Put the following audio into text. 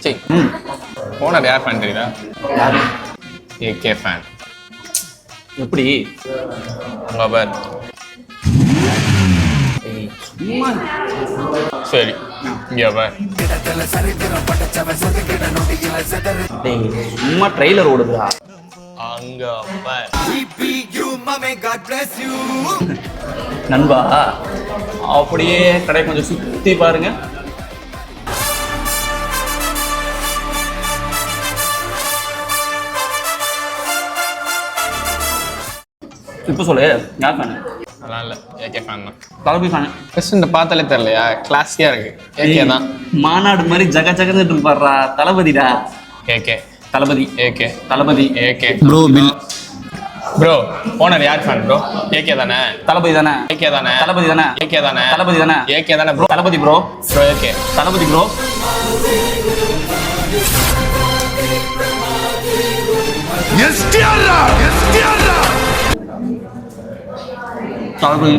C owner யார் fan தெரியுதா? யாரு? AK fan. எப்படி? உங்க பேர். சும்மா சரி இங்கே பார். டேய் சும்மா ட்ரெய்லர் ஓடுதுடா. அங்க பார். நண்பா அப்படியே கடை கொஞ்சம் சுத்தி பாருங்க. இப்போ சொல்லு யார் ஃபேனு? அதெல்லாம் இல்லை, ஏகே ஃபேன் தான். தளபதி ஃபேனு. பிரசிடண்ட் பார்த்தாலே தெரியலையா? கிளாஸியாக இருக்கு. ஏகே தான். மாநாடு மாதிரி ஜக ஜகன்னு இருப்பாருடா. தளபதிடா. AK. Thalapathy. AK. Thalapathy. AK. Bro bill. Bro owner யார் ஃபேன் ப்ரோ? ஏகே தானே? தளபதி தானே? ஏகே தானே? தளபதி தானே? ஏகே தானே? தளபதி தானே? ஏகே தானே bro? Thalapathy bro. Bro AK. Thalapathy bro. தளபதி